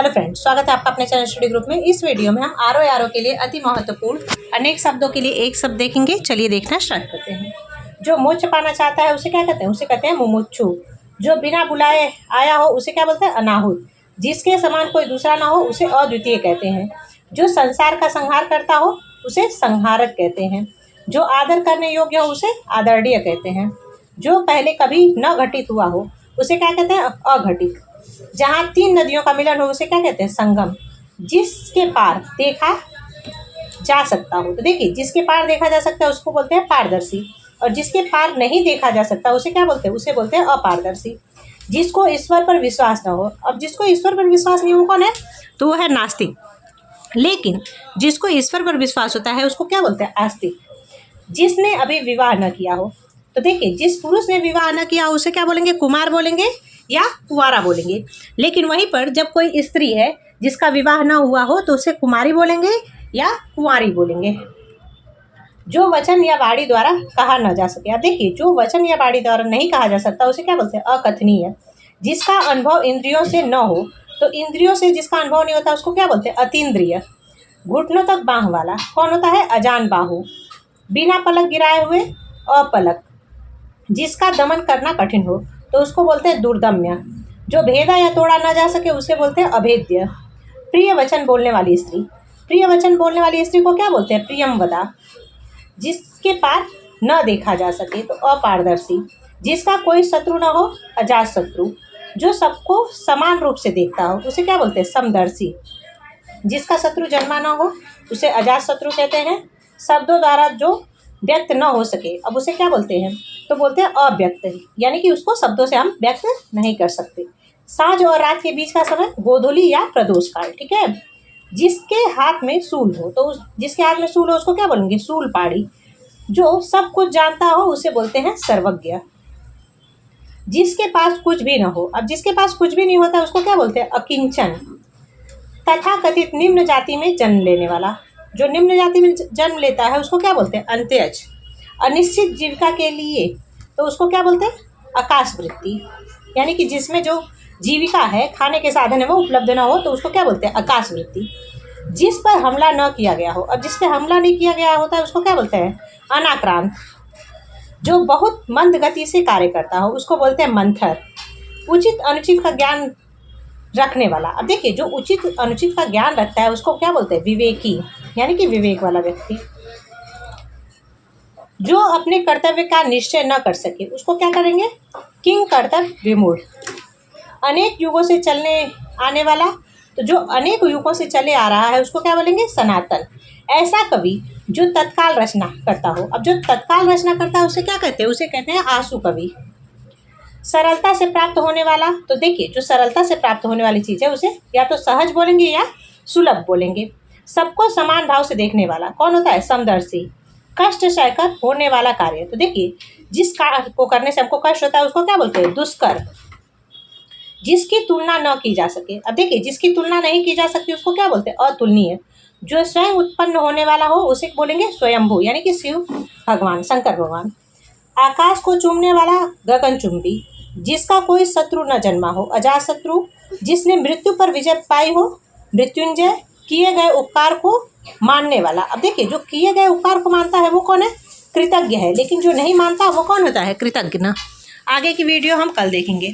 Hello friends, स्वागत है आपका अपने चैनल स्टडी ग्रुप में। इस वीडियो में हम आरो के लिए अति महत्वपूर्ण अनेक शब्दों के लिए एक शब्द देखेंगे। चलिए देखना स्टार्ट करते हैं। जो मोक्ष पाना चाहता है उसे क्या कहते हैं? उसे कहते हैं मुमुक्षु। जो बिना बुलाए आया हो उसे क्या बोलते हैं? अनाहुत। जिसके समान कोई दूसरा ना हो उसे अद्वितीय कहते हैं। जो संसार का संहार करता हो उसे संहारक कहते हैं। जो आदर करने योग्य हो उसे आदरणीय कहते हैं। जो पहले कभी न घटित हुआ हो उसे क्या कहते हैं? अघटित। जहाँ तीन नदियों का मिलन हो उसे क्या कहते हैं? संगम। जिसके पार देखा जा सकता हो, तो देखिए जिसके पार देखा जा सकता है उसको बोलते हैं पारदर्शी, और जिसके पार नहीं देखा जा सकता उसे क्या बोलते हैं? उसे बोलते हैं अपारदर्शी। जिसको ईश्वर पर विश्वास न हो, अब जिसको ईश्वर पर विश्वास नहीं हो कौन है? तो वो है नास्तिक। लेकिन जिसको ईश्वर पर विश्वास होता है उसको क्या बोलते हैं? आस्तिक। जिसने अभी विवाह न किया हो, तो देखिए जिस पुरुष ने विवाह न किया हो उसे क्या बोलेंगे? कुमार बोलेंगे या कुंवारा बोलेंगे। लेकिन वहीं पर जब कोई स्त्री है जिसका विवाह न हुआ हो तो उसे कुमारी बोलेंगे या कुंवारी बोलेंगे। जो वचन या वाणी द्वारा कहा न जा सके, अब देखिए जो वचन या वाणी द्वारा नहीं कहा जा सकता उसे क्या बोलते हैं? अकथनीय। जिसका अनुभव इंद्रियों से न हो, तो इंद्रियों से जिसका अनुभव नहीं होता उसको क्या बोलते हैं? अतीन्द्रिय। घुटनों तक बाँह वाला कौन होता है? अजान बाहु। बिना पलक गिराए हुए अपलक। जिसका दमन करना कठिन हो तो उसको बोलते हैं दुर्दम्य। जो भेदा या तोड़ा ना जा सके उसे बोलते हैं अभेद्य। प्रिय वचन बोलने वाली स्त्री, प्रिय वचन बोलने वाली स्त्री को क्या बोलते हैं? प्रियमवदा। जिसके पार न देखा जा सके तो अपारदर्शी। जिसका कोई शत्रु न हो अजात शत्रु। जो सबको समान रूप से देखता हो उसे क्या बोलते हैं? समदर्शी। जिसका शत्रु जन्मा न हो उसे अजात शत्रु कहते हैं। शब्दों द्वारा जो व्यक्त न हो सके, अब उसे क्या बोलते हैं? तो बोलते हैं अव्यक्त, यानी कि उसको शब्दों से हम व्यक्त नहीं कर सकते। सांझ और रात के बीच का समय गोधूली या प्रदोष काल, ठीक है। जिसके हाथ में सूल हो, तो जिसके हाथ में सूल हो उसको क्या बोलेंगे? सूल पाड़ी। जो सब कुछ जानता हो उसे बोलते हैं सर्वज्ञ। जिसके पास कुछ भी न हो, अब जिसके पास कुछ भी नहीं होता उसको क्या बोलते हैं? अकिंचन। तथा कथित निम्न जाति में जन्म लेने वाला, जो निम्न जाति में जन्म लेता है उसको क्या बोलते हैं? अंत्यज। अनिश्चित जीविका के लिए तो उसको क्या बोलते हैं? आकाशवृत्ति, यानी कि जिसमें जो जीविका है, खाने के साधन है वो उपलब्ध न हो तो उसको क्या बोलते हैं? आकाशवृत्ति। जिस पर हमला न किया गया हो, अब जिस पर हमला नहीं किया गया होता है उसको क्या बोलते हैं? अनाक्रांत। जो बहुत मंद गति से कार्य करता हो उसको बोलते हैं मंथर। उचित अनुचित का ज्ञान रखने वाला, अब देखिए जो उचित अनुचित का ज्ञान रखता है उसको क्या बोलते हैं? विवेकी, यानी कि विवेक वाला व्यक्ति। जो अपने कर्तव्य का निश्चय न कर सके उसको क्या करेंगे? किंग कर्तव्य विमूढ़। अनेक युगों से चलने आने वाला, तो जो अनेक युगों से चले आ रहा है उसको क्या बोलेंगे? सनातन। ऐसा कवि जो तत्काल रचना करता हो, अब जो तत्काल रचना करता है उसे क्या कहते हैं? उसे कहते हैं आशु कवि। सरलता से प्राप्त होने वाला, तो देखिए जो सरलता से प्राप्त होने वाली चीज़ है उसे या तो सहज बोलेंगे या सुलभ बोलेंगे। सबको समान भाव से देखने वाला कौन होता है? समदर्शी। कष्ट सहकर होने वाला कार्य, तो देखिए जिस कार्य को करने से हमको कष्ट होता है उसको क्या बोलते हैं? दुष्कर। जिसकी तुलना न की जा सके, अब देखिए जिसकी तुलना नहीं की जा सकती उसको क्या बोलते हैं? अतुलनीय। जो स्वयं उत्पन्न होने वाला हो उसे बोलेंगे स्वयंभू, यानी कि शिव भगवान, शंकर भगवान। आकाश को चूमने वाला गगनचुंबी। जिसका कोई शत्रु न जन्मा हो अजात शत्रु। जिसने मृत्यु पर विजय पाई हो मृत्युंजय। किए गए उपकार को मानने वाला, अब देखिए जो किए गए उपकार को मानता है वो कौन है? कृतज्ञ है। लेकिन जो नहीं मानता वो कौन होता है? कृतज्ञ। आगे की वीडियो हम कल देखेंगे।